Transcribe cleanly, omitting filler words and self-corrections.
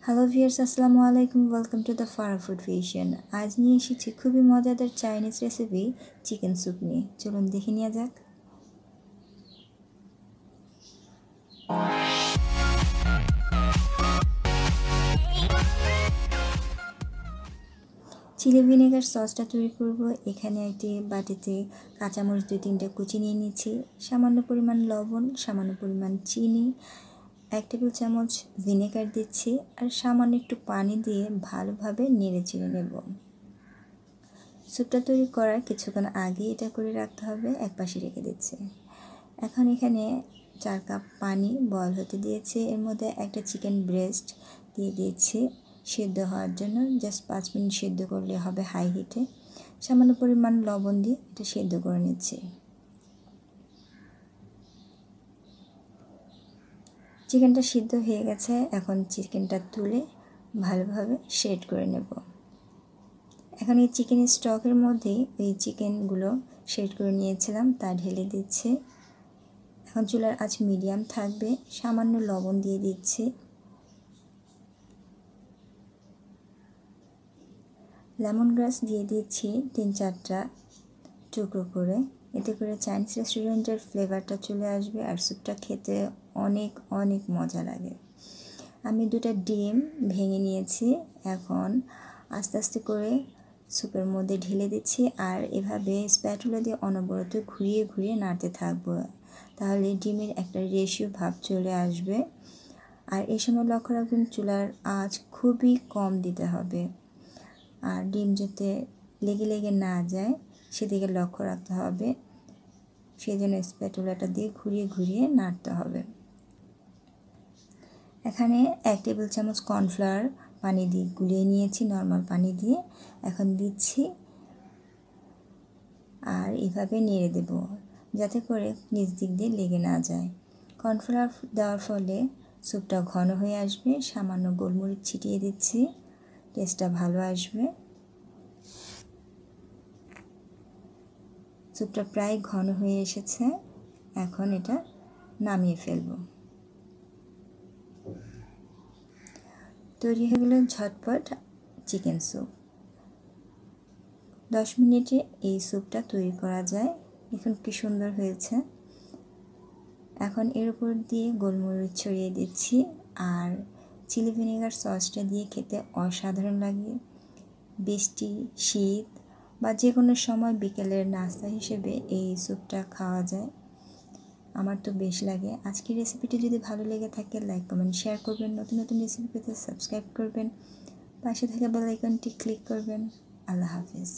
Hello viewers, আসসালামু আলাইকুম। Welcome to the Fara food vision. আজ নিয়ে এসেছি খুবই মজাদার চাইনিজ রেসিপি চিকেন স্যুপ নিয়ে। চলুন দেখে নেওয়া যাক। চিলি ভিনেগার সসটা তৈরি করব। এখানে একটি বাটিতে কাঁচামরিচ 2-3টা কুচি নিয়ে নিচ্ছি, সামান্য পরিমাণ লবণ, সামান্য পরিমাণ চিনি, 1 টেবিল চামচ ভিনেগার দিচ্ছি আর সামান্য একটু পানি দিয়ে ভালোভাবে নেড়ে চেড়ে নেব। স্যুপটা তৈরি করার কিছুক্ষণ আগে এটা করে রাখতে হবে, একপাশে রেখে দিচ্ছি। এখন এখানে 4 কাপ পানি বয়ল হতে দিয়েছি। এর মধ্যে একটা চিকেন ব্রেস্ট দিয়ে দিয়েছি সিদ্ধ হওয়ার জন্য। জাস্ট 5 মিনিট সিদ্ধ করলে হবে হাই হিটে। সামান্য পরিমাণ লবণ দিয়ে এটা সিদ্ধ করে নিচ্ছি। চিকেনটা সিদ্ধ হয়ে গেছে। এখন চিকেনটা তুলে ভালোভাবে সেট করে নেব। এখন এই চিকেনের স্টকের মধ্যেই এই চিকেনগুলো সেট করে নিয়েছিলাম তা ঢেলে দিচ্ছি। এখন চুলার আঁচ মিডিয়াম থাকবে। সামান্য লবণ দিয়ে দিচ্ছি। লেমন গ্রাস দিয়ে দিচ্ছি 3-4টা টুকরো করে। এতে করে চাইনিজ রেস্টুরেন্টের ফ্লেভারটা চলে আসবে আর স্যুপটা খেতে অনেক অনেক মজা লাগে। আমি 2টা ডিম ভেঙে নিয়েছি। এখন আস্তে আস্তে করে স্যুপের মধ্যে ঢেলে দিচ্ছি আর এভাবে স্প্যাটুলা দিয়ে অনবরত ঘুরিয়ে ঘুরিয়ে নাড়তে থাকবো। তাহলে ডিমের একটা রেশিও ভাব চলে আসবে। আর এই সময় লক্ষ্য রাখবেন চুলার আঁচ খুবই কম দিতে হবে। আর ডিম যাতে লেগে লেগে না যায় সেদিকে লক্ষ্য রাখতে হবে। সেই জন্য স্প্যাটুলাটা দিয়ে ঘুরিয়ে ঘুরিয়ে নাড়তে হবে। এখানে 1 টেবিল চামচ কর্নফ্লাওয়ার পানি দিয়ে গুলিয়ে নিয়েছি, নর্মাল পানি দিয়ে। এখন দিচ্ছি আর এভাবে নেড়ে দেব যাতে করে নিচ দিক দিয়ে লেগে না যায়। কর্নফ্লাওয়ার দেওয়ার ফলে স্যুপটা ঘন হয়ে আসবে। সামান্য গোলমরিচ ছিটিয়ে দিচ্ছি, টেস্টটা ভালো আসবে। স্যুপটা প্রায় ঘন হয়ে এসেছে। এখন এটা নামিয়ে ফেলব। তৈরি হয়ে গেল ঝটপট চিকেন স্যুপ। 10 মিনিটে এই স্যুপটা তৈরি করা যায়। এখন কি সুন্দর হয়েছে। এখন এর উপর দিয়ে গোলমরিচ ছড়িয়ে দিচ্ছি আর চিলি ভিনেগার সসটা দিয়ে খেতে অসাধারণ লাগে। বৃষ্টি, শীত বা যে কোনো সময় বিকেলের নাস্তা হিসেবে এই স্যুপটা খাওয়া যায়। আমার তো বেশ লাগে। আজকের রেসিপিটি যদি ভালো লেগে থাকে লাইক, কমেন্ট, শেয়ার করবেন। নতুন নতুন রেসিপি পেতে সাবস্ক্রাইব করবেন। পাশে থাকা বেল আইকনটি ক্লিক করবেন। আল্লাহ হাফেজ।